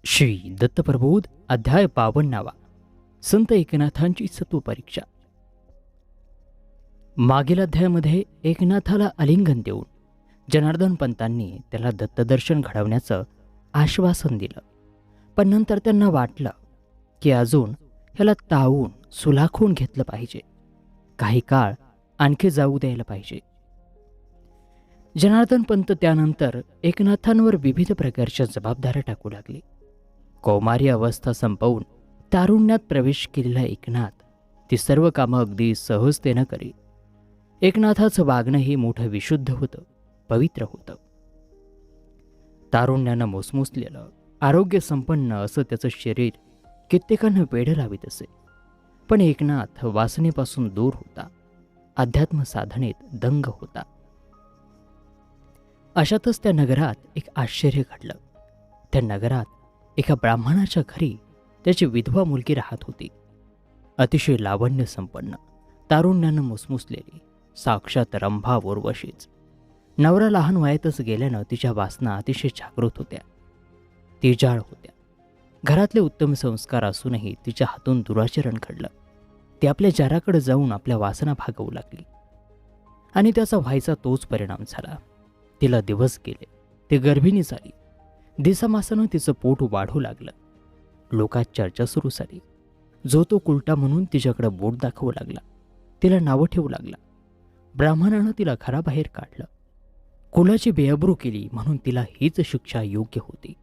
श्री दत्तप्रबोध अध्याय 52 संत एकनाथांची सत्वपरीक्षा. मागील अध्यायामध्ये एकनाथाला आलिंगन देऊन जनार्दन पंतांनी त्याला दत्तदर्शन घडवण्याचं आश्वासन दिलं. पण नंतर त्यांना वाटलं की अजून ह्याला तावून सुलाखून घेतलं पाहिजे, काही काळ आणखी जाऊ द्यायला पाहिजे. जनार्दन पंत त्यानंतर एकनाथांवर विविध प्रकारच्या जबाबदाऱ्या टाकू लागले. कौमारी अवस्था संपवून तारुण्यात प्रवेश केलेला एकनाथ ती सर्व कामं अगदी सहजतेनं करी. एकनाथाचं वागणंही मोठं विशुद्ध होतं, पवित्र होतं. तारुण्यानं मोसमोसलेलं आरोग्य संपन्न असं त्याचं शरीर कित्येकांना वेढं लावित असे. पण एकनाथ वासनेपासून दूर होता, अध्यात्म साधनेत दंग होता. अशातच त्या नगरात एक आश्चर्य घडलं. त्या नगरात एका ब्राह्मणाच्या घरी त्याची विधवा मुलगी राहत होती. अतिशय लावण्य संपन्न, तारुण्यानं मुसमुसलेली, साक्षात रंभा उर्वशीच. नवरा लहान वयातच गेल्यानं तिच्या वासना अतिशय जागृत होत्या, तेजाळ होत्या. घरातले उत्तम संस्कार असूनही तिच्या हातून दुराचरण घडलं. ती आपल्या जाराकडे जाऊन आपल्या वासना भागवू लागली आणि त्याचा व्हायचा तोच परिणाम झाला. तिला दिवस गेले, ती गर्भिणी झाली. दिसामासानं तिचं पोट वाढू लागलं. लोकात चर्चा सुरू झाली. जो तो कुलटा म्हणून तिच्याकडे बोट दाखवू लागला, तिला नावं ठेवू लागला. ब्राह्मणानं तिला घराबाहेर काढलं. कुलाची बेअब्रू केली म्हणून तिला हीच शिक्षा योग्य होती.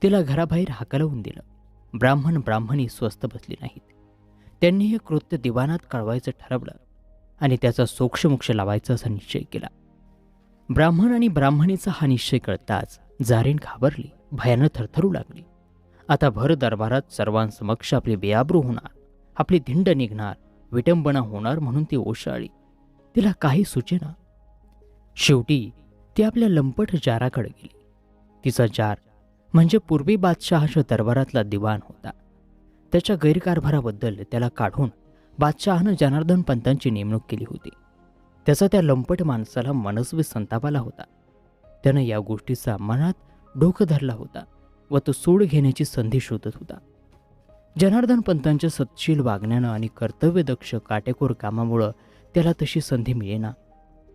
तिला घराबाहेर हाकलवून दिलं. ब्राह्मणी स्वस्थ बसली नाहीत. त्यांनी हे कृत्य दिवाणात कळवायचं ठरवलं आणि त्याचा सोक्षमोक्ष लावायचा असा निश्चय केला. ब्राह्मण आणि ब्राह्मणीचा हा निश्चय कळताच जारीन घाबरली, भयानं थरथरू लागली. आता भर दरबारात सर्वांसमक्ष आपली बेआबरू होणार, आपली धिंड निघणार, विटंबना होणार म्हणून ती ओशाळली. तिला काही सुचेना. शेवटी ती आपल्या लंपट जाराकडे गेली. तिचा जार म्हणजे पूर्वी बादशहाच्या दरबारातला दिवाण होता. त्याच्या गैरकारभाराबद्दल त्याला काढून बादशहानं जनार्दन पंतांची नेमणूक केली होती. त्याचा त्या लंपट माणसाला मनस्वी संताप आला होता. त्यानं या गोष्टीचा मनात डोकं धरला होता व तो सूड घेण्याची संधी शोधत होता. जनार्दन पंतांच्या सत्शील वागण्यानं आणि कर्तव्यदक्ष काटेकोर कामामुळं त्याला तशी संधी मिळेना.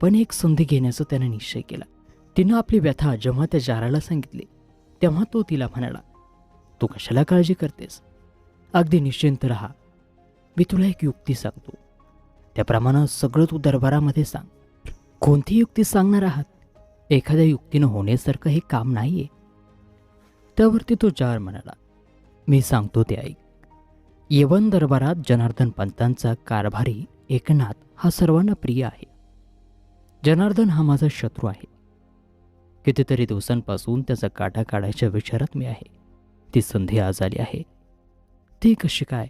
पण एक संधी घेण्याचा त्यानं निश्चय केला. तिनं आपली व्यथा जेव्हा त्या जाराला सांगितली तेव्हा तो तिला म्हणाला, तू कशाला काळजी करतेस? अगदी निश्चिंत राहा. मी तुला एक युक्ती सांगतो. त्याप्रमाणे सगळं तू दरबारामध्ये सांग. कोणती युक्ती सांगणार आहात? एखाद्या युक्तीनं होण्यासारखं हे काम नाहीये. त्यावरती तो जार म्हणाला, मी सांगतो ते ऐक. येवन दरबारात जनार्दन पंतांचा कारभारी एकनाथ हा सर्वांना प्रिय आहे. जनार्दन हा माझा शत्रू आहे. कितीतरी दिवसांपासून त्याचा काटा काढायच्या विचारात मी आहे. ती संधी आज आली आहे. ती कशी काय?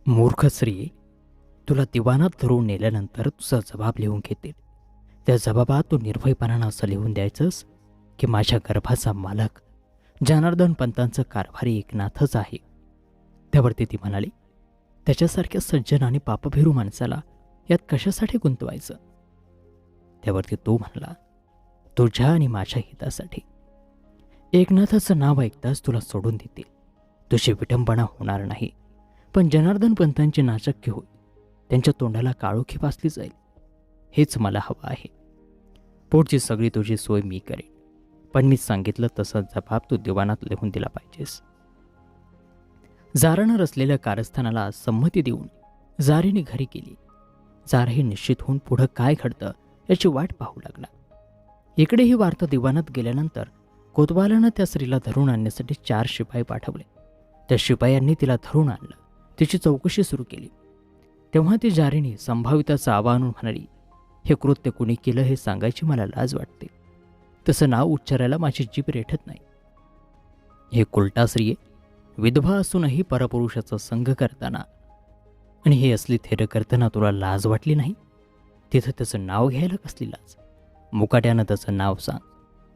मूर्ख स्त्री, तुला दिवाणात धरून नेल्यानंतर तुझा जबाब लिहून घेतील. त्या जबाबात तू निर्भयपणानं असं लिहून द्यायचंस की माझ्या गर्भाचा मालक जनार्दन पंतांचं कारभारी एकनाथच आहे. त्यावरती ती म्हणाली, त्याच्यासारख्या सज्जन आणि पापभिरू माणसाला यात कशासाठी गुंतवायचं? त्यावरती तो म्हणाला, तुझ्या आणि माझ्या हितासाठी. एकनाथाचं नाव ऐकताच तुला सोडून देतील. तुझी विटंबना होणार नाही, पण जनार्दन पंतांची नाचक्की होईल. त्यांच्या तोंडाला काळोखी फासली जाईल. हेच मला हवं आहे. पोटची सगळी तुझी सोय मी करेन, पण मी सांगितलं तसा जबाब तू दिवाणात लिहून दिला पाहिजेस. जारानं रचलेल्या कारस्थानाला संमती देऊन जारीने घरी गेली. जारही निश्चित होऊन पुढं काय घडतं याची वाट पाहू लागला. इकडे ही वार्ता दिवाणात गेल्यानंतर कोतवालानं त्या स्त्रीला धरून आणण्यासाठी 4 शिपाई पाठवले. त्या शिपायांनी तिला धरून आणलं. तिची चौकशी सुरू केली. तेव्हा ती जारीने संभाविताचं आवाहन म्हणाली, हे कृत्य कुणी केलं हे सांगायची मला लाज वाटते. तसं नाव उच्चारायला माझी जीभ रेठत नाही. हे कुलटा स्त्रिये, विधवा असूनही परपुरुषाचा संग करताना आणि हे असली थेरं करताना तुला लाज वाटली नाही? तिथं त्याचं नाव घ्यायला कसली लाज? मुकाट्यानं त्याचं नाव सांग.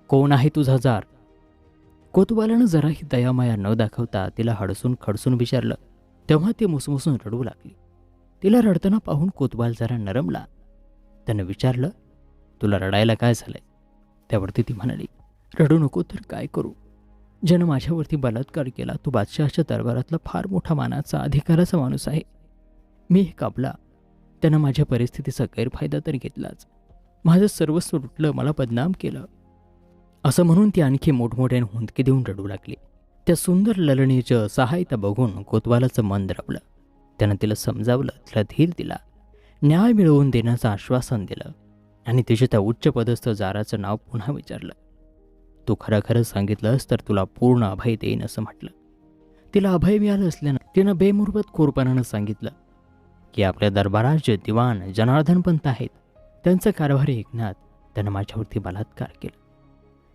कोण आहे तुझा जार? कोतवालानं जराही दयामाया न दाखवता तिला हडसून खडसून विचारलं. तेव्हा ती मुसमुसून रडू लागली. तिला रडताना पाहून कोतवाल जरा नरमला. त्यानं विचारलं, तुला रडायला काय झालंय? त्यावरती ती म्हणाली, रडू नको तर काय करू? ज्यानं माझ्यावरती बलात्कार केला तो बादशहाच्या दरबारातला फार मोठा मानाचा अधिकाराचा माणूस आहे. मी एक अबला. त्यानं माझ्या परिस्थितीचा गैरफायदा तर घेतलाच. माझं सर्वस्व लुटलं, मला बदनाम केलं. असं म्हणून ती आणखी मोठमोठ्याने हुंदके देऊन रडू लागली. त्या सुंदर ललणीचं सहायता बघून कोतवालाचं मन द्रवलं. त्यानं तिला समजावलं, तिला धीर दिला, न्याय मिळवून देण्याचं आश्वासन दिलं आणि तिच्या त्या उच्च पदस्थ जाराचं नाव पुन्हा विचारलं. तू खरं खरं सांगितलंस तर तुला पूर्ण अभय देईन असं म्हटलं. तिला अभय मिळालं असल्यानं तिनं बेमुरबत खोरपणानं सांगितलं की आपल्या दरबारात जे दिवाण जनार्दन पंत आहेत त्यांचा कारभारी ऐकण्यात त्यानं माझ्यावरती बलात्कार केला.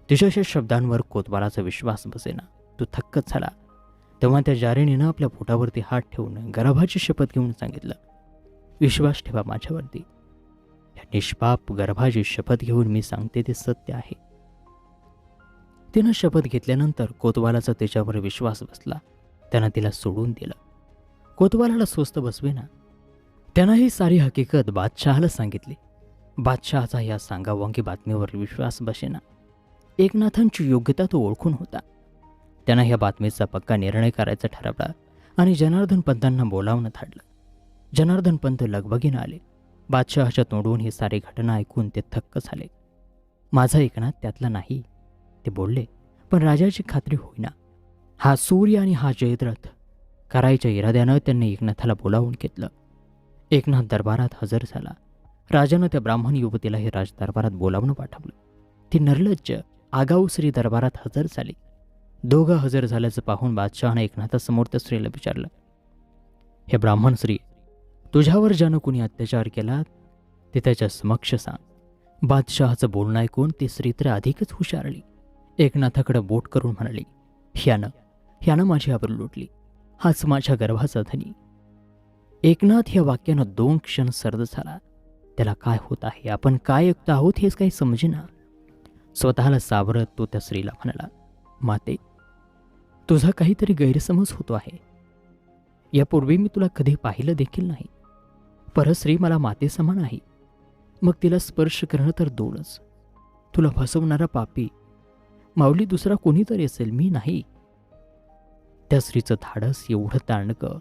तिच्याच्या शब्दांवर कोतवालाचा विश्वास बसेना. तो थक्कच झाला. तेव्हा त्या जारिणीनं आपल्या पोटावरती हात ठेवून गर्भाची शपथ घेऊन सांगितलं, विश्वास ठेवा माझ्यावरती. या निष्पाप गर्भाची शपथ घेऊन मी सांगते ते सत्य आहे. तिनं शपथ घेतल्यानंतर कोतवालाचा तिच्यावर विश्वास बसला. त्यानं तिला सोडून दिलं. कोतवालाला स्वस्त बसवेना. त्यानं ही सारी हकीकत बादशहाला सांगितली. बादशहाचा या सांगावंगी बातमीवर विश्वास बसेना. एकनाथांची योग्यता तो ओळखून होता. त्यानं ह्या बातमीचा पक्का निर्णय करायचा ठरवला आणि जनार्दन पंतांना बोलावणं धाडलं. जनार्दन पंत लगबगीनं आले. बादशहाच्या तोंडून ही सारी घटना ऐकून ते थक्क झाले. माझा एकनाथ त्यातला नाही ते बोलले, पण राजाची खात्री होईना. हा सूर्य आणि हा जयद्रथ करायच्या इराद्यानं त्यांनी एकनाथाला बोलावून घेतलं. एकनाथ दरबारात हजर झाला. राजानं त्या ब्राह्मण युवतीला हे राजदरबारात बोलावणं पाठवलं. ती निर्लज्ज आगाऊ स्त्री दरबारात हजर झाली. दोघं हजर झाल्याचं पाहून बादशहानं एकनाथासमोर त्या स्त्रीला विचारलं, हे ब्राह्मण स्त्री, तुझ्यावर ज्यानं कुणी अत्याचार केला ते त्याच्या समक्ष सांग. बादशहाचं बोलणं ऐकून ती स्त्री तर अधिकच हुशारली. एकनाथाकडे बोट करून म्हणाली, ह्यानं माझी आबरू लुटली. हाच माझ्या गर्भाचा धनी. एकनाथ या वाक्यानं 2 क्षण सर्द झाला. त्याला काय होत आहे, आपण काय ऐकत आहोत हेच काही समजेना. स्वतःला सावरत तो त्या स्त्रीला म्हणाला, माते, तुझा काहीतरी गैरसमज होतो आहे. यापूर्वी मी तुला कधी पाहिलं देखील नाही. परस्त्री मला माते समान आहे. मग तिला स्पर्श करणं तर दूरच. तुला फसवणारा पापी माऊली दुसरा कोणीतरी असेल, मी नाही. त्या स्त्रीचं धाडस एवढं ताणकं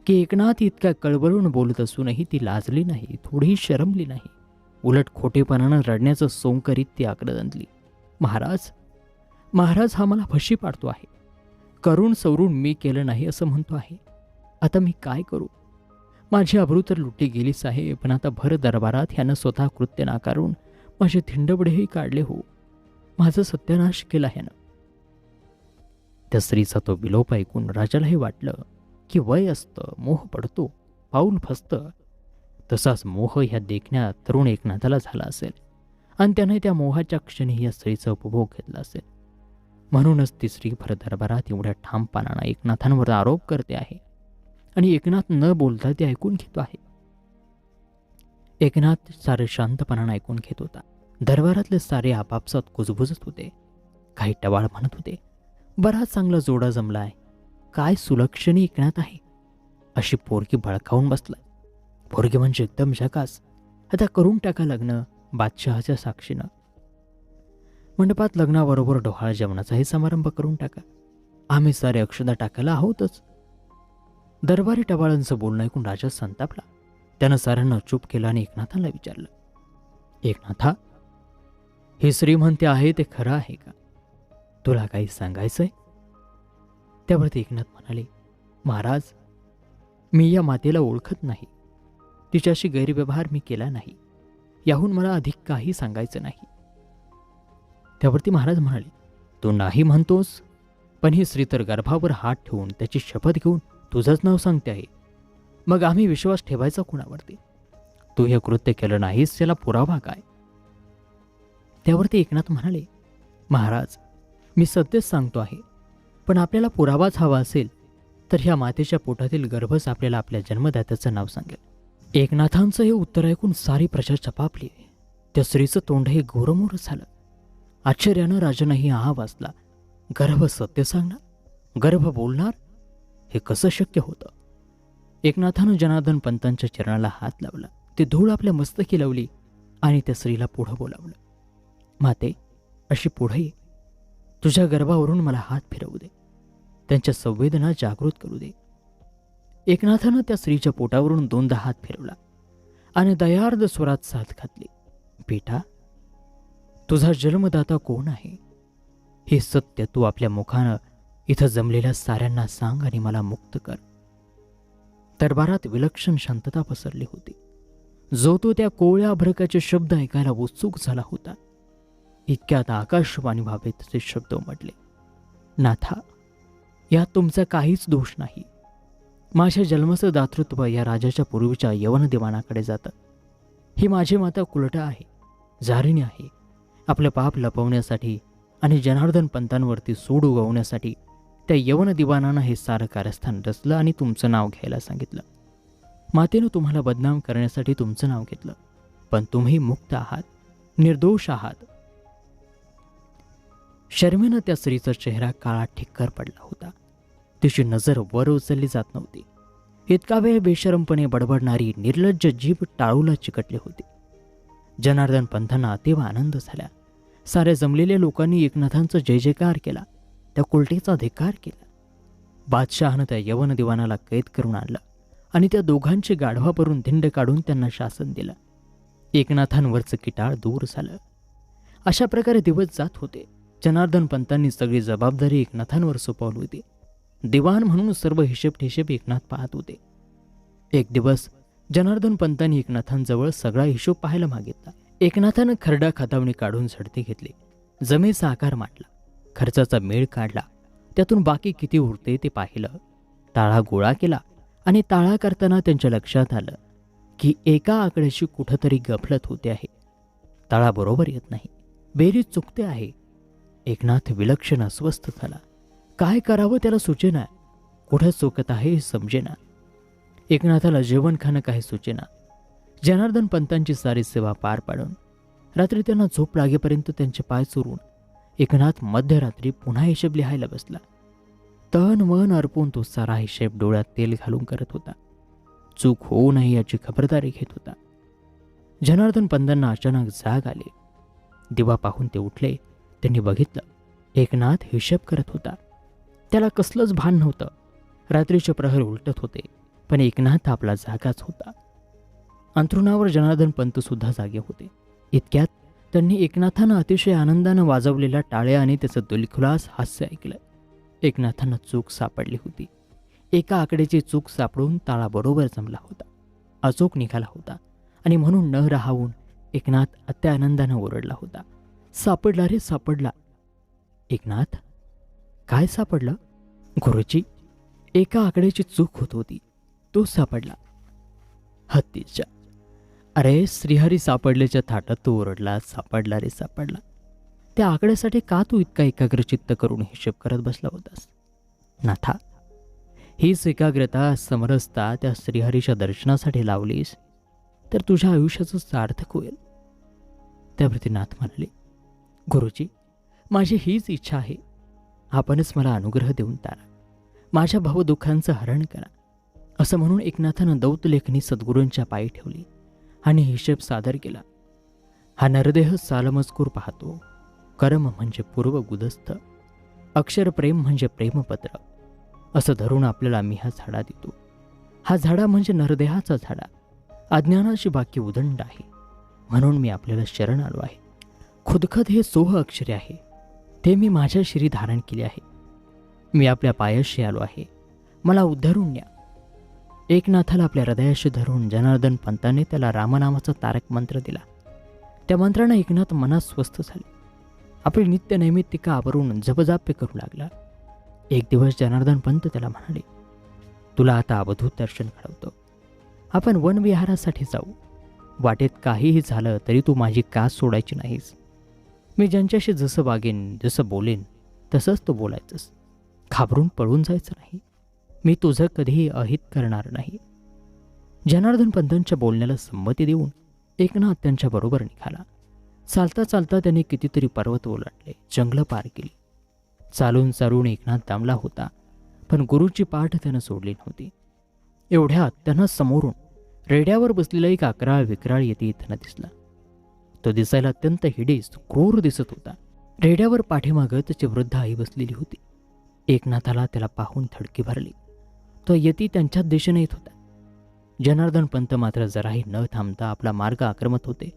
की एकनाथ इतका कळवळून बोलत असूनही ती लाजली नाही, थोडीही शरमली नाही. उलट खोटेपणानं रडण्याचं सोंग करीत ती आक्रंदली. महाराज हा मला फशी पाडतो आहे. करून सवरून मी केलं नाही असं म्हणतो आहे. आता मी काय करू? माझी आबरू तर लुटी गेलीच आहे, पण आता भर दरबारात ह्यानं स्वतः कृत्य नाकारून माझे थिंडबडेही काढले हो. माझं सत्यानाश केला ह्यानं. त्या स्त्रीचा तो विलोप ऐकून राजालाही वाटलं की वय असतं, मोह पडतो, पाऊल फसतं. तसाच मोह ह्या देखण्या तरुण एकनाथाला झाला असेल आणि त्याने त्या मोहाच्या क्षणी या स्त्रीचा उपभोग घेतला असेल. म्हणूनच ती स्त्री भर दरबारात एवढ्या ठामपणानं एकनाथांवर आरोप करते आहे आणि एकनाथ न बोलता ते ऐकून घेतो आहे. एकनाथ सारे शांतपणानं ऐकून घेत होता. दरबारातले सारे आपापसात कुजबुजत होते. काही टवाळ म्हणत होते, बराच चांगला जोडा जमलाय. काय सुलक्षणी एकनाथ आहे. अशी पोरगी बळकावून बसलाय. पोरगी म्हणजे एकदम झकास. आता करून टाका लग्न बादशहाच्या साक्षीनं. मंडपात लग्नाबरोबर डोहाळ जेवणाचाही समारंभ करून टाका. आम्ही सारे अक्षदा टाकायला आहोतच. दरबारी टवाळांचं बोलणं ऐकून राजा संतापला. त्यानं साऱ्यांना चूप केलं आणि एकनाथाला विचारलं, एकनाथा, ही स्त्री म्हणते आहे ते खरं आहे का? तुला काही सांगायचंय? त्यावरती एकनाथ म्हणाले, महाराज, मी या मातेला ओळखत नाही. तिच्याशी गैरव्यवहार मी केला नाही. याहून मला अधिक काही सांगायचं नाही. त्यावरती महाराज म्हणाले, तू नाही म्हणतोस, पण ही स्त्री तर गर्भावर हात ठेवून त्याची शपथ घेऊन तुझंच नाव सांगते आहे. मग आम्ही विश्वास ठेवायचा कुणावरती? तू हे कृत्य केलं नाहीस, त्याला पुरावा काय? त्यावरती एकनाथ म्हणाले, महाराज, मी सत्यच सांगतो आहे, पण आपल्याला पुरावाच हवा असेल तर ह्या मातेच्या पोटातील गर्भच आपल्याला आपल्या जन्मदात्याचं नाव सांगेल. एकनाथांचं हे उत्तर ऐकून सारी प्रजा चपापली. त्या स्त्रीचं तोंडही गोरमोर झालं. आश्चर्यानं राजानंही हा वाचला. गर्भ सत्य सांगणार, गर्भ बोलणार, हे कसं शक्य होतं? एकनाथानं जनार्दन पंतांच्या चरणाला हात लावला. ते धूळ आपल्या मस्तकी लावली आणि त्या स्त्रीला पुढं बोलावलं. माते, अशी पुढे ये. तुझ्या गर्भावरून मला हात फिरवू दे, त्यांच्या संवेदना जागृत करू दे. एकनाथानं त्या स्त्रीच्या पोटावरून 2दा हात फिरवला आणि दयार्द स्वरात साथ घातली. बेटा, तुझा जन्मदाता कोण आहे हे सत्य तू आपल्या मुखानं इथं जमलेल्या साऱ्यांना सांग आणि मला मुक्त कर. दरबारात विलक्षण शांतता पसरली होती. जो तो त्या कोवळ्या भरकाचे शब्द ऐकायला उत्सुक झाला होता. इतक्यात आकाशवाणी व्हावे तसे शब्द उमटले. नाथा, यात तुमचा काहीच दोष नाही. माझ्या जन्माचं दातृत्व या राजाच्या पूर्वीच्या यवन दिवाणाकडे जातं. ही माझी माता कुलटा आहे, जारिणी आहे. आपलं पाप लपवण्यासाठी आणि जनार्दन पंतांवरती सूड उगवण्यासाठी त्या यवन दिवाणानं हे सारं कारस्थान रचलं आणि तुमचं नाव घ्यायला सांगितलं. मातेनं तुम्हाला बदनाम करण्यासाठी तुमचं नाव घेतलं, पण तुम्ही मुक्त आहात, निर्दोष आहात. शर्मेनं त्या स्त्रीचा चेहरा काळा ठिक्कर पडला होता. तिची नजर वर उचलली जात नव्हती. इतका वेळ बेशरमपणे बडबडणारी निर्लज्ज जीभ टाळूला चिकटली होती. जनार्दन पंथांना अतीव आनंद झाला. साऱ्या जमलेल्या लोकांनी एकनाथांचा जय जयकार केला, त्या कुलटेचा धिक्कार केला. बादशहानं त्या यवन दिवाणाला कैद करून आणलं आणि त्या दोघांची गाढवावरून धिंड काढून त्यांना शासन दिलं. एकनाथांवरचं किटाळ दूर झालं. अशा प्रकारे दिवस जात होते. जनार्दन पंतांनी सगळी जबाबदारी एकनाथांवर सोपवली होती. दिवाण म्हणून सर्व हिशेब एकनाथ पाहत होते. एक दिवस जनार्दन पंतांनी एकनाथांजवळ सगळा हिशोब पाहायला मागितला. एकनाथानं खरडा खातावणी काढून झडती घेतली, जमेचा आकार मांडला, खर्चाचा मेळ काढला, त्यातून बाकी किती उरते ते पाहिलं, ताळा गोळा केला आणि ताळा करताना त्यांच्या लक्षात आलं की एका आकड्याची कुठंतरी गफलत होते आहे. ताळा बरोबर येत नाही, बेरीज चुकते आहे. एकनाथ विलक्षण अस्वस्थ झाला. काय करावं त्याला सुचेना. कुठं चुकत आहे हे समजेना. एकनाथाला जेवण खाणं काही सुचेना. जनार्दन पंतांची सारी सेवा पार पाडून रात्री त्यांना झोप लागेपर्यंत त्यांचे पाय चोरून एकनाथ मध्यरात्री पुन्हा हिशेब लिहायला बसला. तन मन अर्पून तो सारा हिशेब डोळ्यात तेल घालून करत होता. चूक होऊ नये याची खबरदारी घेत होता. जनार्दन पंतांना अचानक जाग आली. दिवा पाहून ते उठले. त्यांनी बघितलं, एकनाथ हिशेब करत होता. त्याला कसलंच भान नव्हतं. रात्रीचे प्रहर उलटत होते, पण एकनाथ आपला जागाच होता. अंथरुणावर जनार्दन पंत सुद्धा जागे होते. इतक्यात त्यांनी एकनाथानं अतिशय आनंदानं वाजवलेल्या टाळ्या आणि त्याचं दिलखुलास हास्य ऐकलं. एकनाथांना चूक सापडली होती. एका आकड्याची चूक सापडून ताळा बरोबर जमला होता, अचूक निघाला होता आणि म्हणून न राहावून एकनाथ अत्यानंदानं ओरडला होता. सापडला रे, सापडला. एकनाथ, काय सापडलं? गुरुजी, एका आकड्याची चूक होत होती, तो सापडला. हत्तीच्या, अरे श्रीहरी सापडल्याच्या थाटात तो ओरडला, सापडला रे सापडला. त्या आकड्यासाठी का तू इतका एकाग्रचित्त करून हिशेब करत बसला होतास? नाथा, हीच एकाग्रता समरसता त्या श्रीहरीच्या दर्शनासाठी लावलीस तर तुझ्या आयुष्याचं सार्थक होईल. त्यावरती नाथ म्हणाले, गुरुजी, माझी हीच इच्छा आहे. आपणच मला अनुग्रह देऊन तारा, माझ्या भावदुःखांचं हरण करा. असं म्हणून एकनाथानं दौतलेखनी सद्गुरूंच्या पायी ठेवली आणि हिशेब सादर केला. हा नरदेह सालमजकूर पाहतो. कर्म म्हणजे पूर्व गुदस्थ, अक्षर प्रेम म्हणजे प्रेमपत्र असं धरून आपल्याला मी हा झाडा देतो. हा झाडा म्हणजे नरदेहाचा झाडा, अज्ञानाची बाकी उदंड आहे. म्हणून मी आपल्याला शरण आलो आहे. खुदखद हे सोह अक्षरे आहे, ते मी माझ्या शिरी धारण केले आहे. मी आपल्या पायाशी आलो आहे, मला उद्धारून न्या. एकनाथाला आपल्या हृदयाशी धरून जनार्दन पंताने त्याला रामनामाचा तारक मंत्र दिला. त्या मंत्रानं एकनाथ मनात स्वस्थ झाले. आपली नित्य नैमित्तिका आवरून जपजाप्य करू लागला. एक दिवस जनार्दन पंत त्याला म्हणाले, तुला आता अवधूत दर्शन घडवतो. आपण वनविहारासाठी जाऊ. वाटेत काहीही झालं तरी तू माझी कास सोडायची नाहीस. मी ज्यांच्याशी जसं वागेन, जसं बोलेन तसंच तू बोलायचंस. घाबरून पळून जायचं नाही. मी तुझं कधीही अहित करणार नाही. जनार्दन पंतांच्या बोलण्याला संमती देऊन एकनाथ त्यांच्याबरोबर निघाला. चालता चालता त्यांनी कितीतरी पर्वत ओलांडले, जंगलं पार केली. चालून चालून एकनाथ दमला होता, पण गुरुची पाठ त्यानं सोडली नव्हती. एवढ्यात त्यांना समोरून रेड्यावर बसलेला एक अकराळ विक्राळ येते त्यांना दिसला. तो दिसायला अत्यंत हिडीस क्रूर दिसत होता. रेड्यावर पाठीमागं त्याची वृद्ध आई बसलेली होती. एकनाथाला त्याला पाहून थडकी भरली. तो यती त्यांच्याच दिशेने येत होता. जनार्दन पंत मात्र जराही न थांबता आपला मार्ग आक्रमत होते.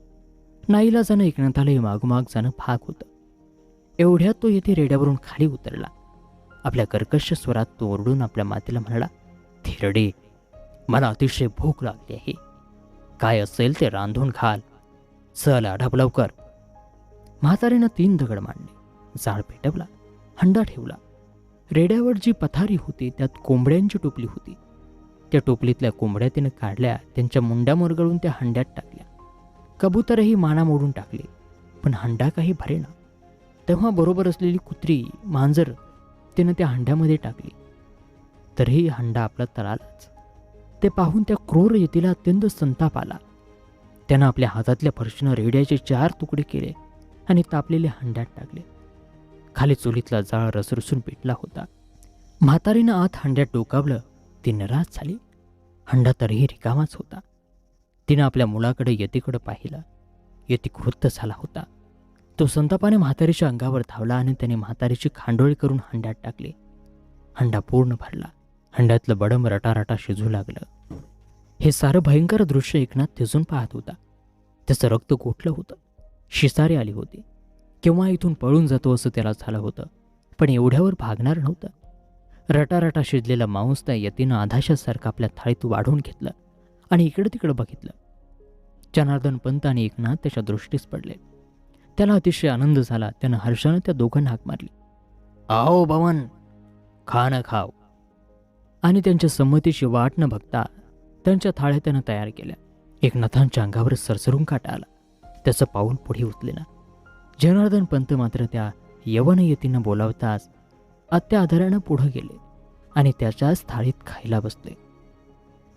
नाईलाजानं एकनाथालाही मागोमाग जाणं भाग होतं. एवढ्यात तो यती रेड्यावरून खाली उतरला. आपल्या कर्कश स्वरात तो ओरडून आपल्या मातेला म्हणाला, "थिरडे, मला अतिशय भूक लागली आहे. काय असेल ते रांधून खाल. चल आढाप लवकर." म्हातारीनं 3 दगड मांडले, जाळ पेटवला, हंडा ठेवला. रेड्यावर जी पथारी होती त्यात कोंबड्यांची टोपली होती. त्या टोपलीतल्या कोंबड्या तिनं काढल्या, त्यांच्या मुंड्या मुरगळून त्या हंड्यात टाकल्या. कबूतरही माना मोडून टाकले, पण हंडा काही भरेना. तेव्हा बरोबर असलेली कुत्री, मांजर तिनं त्या हंड्यामध्ये टाकली, तरीही हंडा आपला तळालाच. ते पाहून त्या क्रूर यतीला अत्यंत संताप आला. त्यानं आपल्या हातातल्या फरशीनं रेड्याचे 4 तुकडे केले आणि तापलेले हंड्यात टाकले. खाली चुलीतला जाळ रसरसून पेटला होता. म्हातारीनं आत हंड्यात डोकावलं. ती निराश झाली. हंडा तरीही रिकामाच होता. तिनं आपल्या मुलाकडे यतीकडे पाहिलं. यती क्रुद्ध झाला होता. तो संतापाने म्हातारीच्या अंगावर धावला आणि त्याने म्हातारीची खांडोळी करून हंड्यात टाकली. हंडा पूर्ण भरला. हंड्यातलं बडंब रटारटा शिजू लागलं. हे सारं भयंकर दृश्य एकनाथ थिजून पाहत होता. त्याचं रक्त गोठलं होतं. शिसारी आली होती. केव्हा इथून पळून जातो असं त्याला झालं होतं, पण एवढ्यावर भागणार नव्हतं. रटारटा शिजलेला मांस त्या यतीनं आधाशासारखं आपल्या थाळीत वाढून घेतलं आणि इकडं तिकडं बघितलं. जनार्दन पंत आणि एकनाथ त्याच्या दृष्टीस पडले. त्याला अतिशय आनंद झाला. त्यानं हर्षानं त्या दोघांना हाक मारली, "आओ बवन, खाणं खाव." आणि त्यांच्या संमतीची वाट न बघता त्यांच्या थाळ्या त्यानं तयार केल्या. एकनाथांच्या अंगावर सरसरून काटा आला. त्याचं पाऊल पुढे उचलेना. जनार्दन पंत मात्र त्या यवन यतीनं बोलावताच अत्याआदरानं पुढं गेले आणि त्याच्याच थाळीत खायला बसले.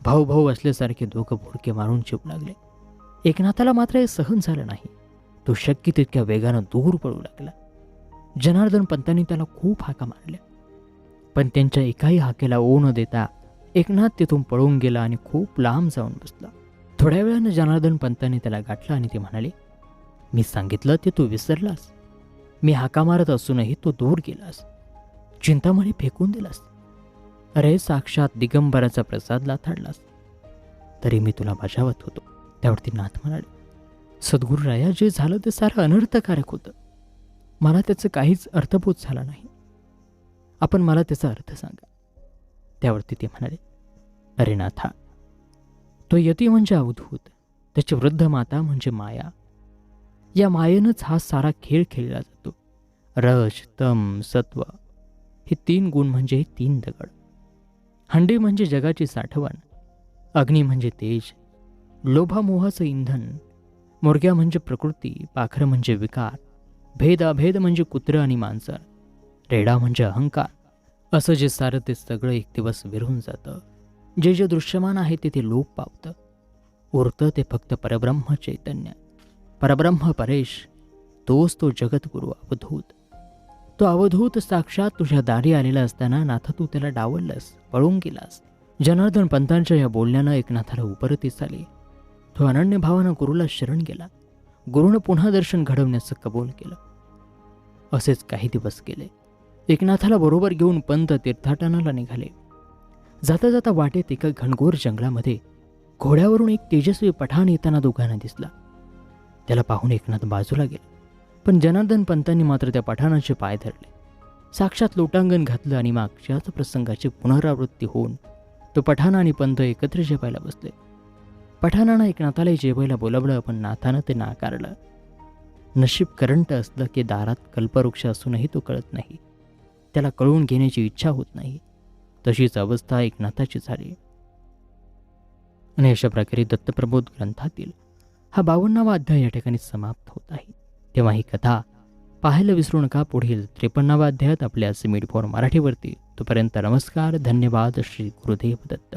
भाऊ भाऊ असल्यासारखे दोघं भुडके मारून चिपू लागले. एकनाथाला मात्र हे सहन झालं नाही. तो शक्य तितक्या वेगानं दूर पळू लागला. जनार्दन पंतांनी त्याला खूप हाका मारल्या, पण त्यांच्या एकाही हाकेला ओ न देता एकनाथ तिथून पळून गेला आणि खूप लांब जाऊन बसला. थोड्या वेळानं जनार्दन पंतांनी त्याला गाठलं आणि ते म्हणाले, "मी सांगितलं ते तू विसरलास. मी हाका मारत असूनही तू दूर गेलास. चिंतामणी फेकून दिलास. अरे साक्षात दिगंबराचा प्रसाद लाथाडलास. तरी मी तुला बजावत होतो." त्यावरती नाथ म्हणाले, "सद्गुरू राया, जे झालं ते सारं अनर्थकारक होतं. मला त्याचं काहीच अर्थबोध झाला नाही. आपण मला त्याचा अर्थ सांगा." त्यावरती ते म्हणाले, "अरे नाथा, तो यती म्हणजे अवधूत, त्याची वृद्ध माता म्हणजे माया. या मायेनंच हा सारा खेळ खेळला जातो. रज, तम, सत्व हे 3 गुण म्हणजे हे 3 दगड. हंडी म्हणजे जगाची साठवण, अग्नी म्हणजे तेज, लोभामोहाचं इंधन, मुर्ग्या म्हणजे प्रकृती, पाखरं म्हणजे विकार, भेद अभेद म्हणजे कुत्रं आणि मांजर, रेडा म्हणजे अहंकार. असं जे सारं ते सगळं एक दिवस विरून जातं. जे जे दृश्यमान आहे ते लोप पावतं. उरतं ते फक्त परब्रह्म चैतन्य, परब्रह्म परेश, तोच तो जगद्गुरु अवधूत. तो अवधूत साक्षात तुझ्या दारी आलेला असताना नाथा तू त्याला डावललंस, पळून गेलास." जनार्दन पंतांच्या या बोलण्यानं एकनाथाला उपरतीच आली. तो अनन्य भावानं गुरुला शरण गेला. गुरुनं पुन्हा दर्शन घडवण्याचं कबूल केलं. असेच काही दिवस गेले. एकनाथाला बरोबर घेऊन पंत तीर्थाटनाला निघाले. जाता जाता वाटेत एका घनघोर जंगलामध्ये घोड्यावरून एक तेजस्वी पठाण येताना दोघांना दिसला. त्याला पाहून एकनाथ बाजूला गेला, पण जनार्दन पंतांनी मात्र त्या पठाणाचे पाय धरले. साक्षात लोटांगण घातलं आणि मागच्याच प्रसंगाची पुनरावृत्ती होऊन तो पठाण आणि पंत एकत्र जेवायला बसले. पठाणानं एकनाथालाही जेवायला बोलावलं, पण नाथानं ते नाकारलं. नशीब करंट असलं की दारात कल्पवृक्ष असूनही तो कळत नाही. त्याला कळून घेण्याची इच्छा होत नाही. तशीच अवस्था एकनाथाची झाली. आणि अशा प्रकारे दत्तप्रबोध ग्रंथातील हा 52वा अध्याय या ठिकाणी समाप्त होत आहे. तेव्हा ही कथा पाहायला विसरू नका. पुढील 53वा अध्यायात आपल्या मीट फॉर मराठीवरती. तोपर्यंत नमस्कार, धन्यवाद, श्री गुरुदेव दत्त.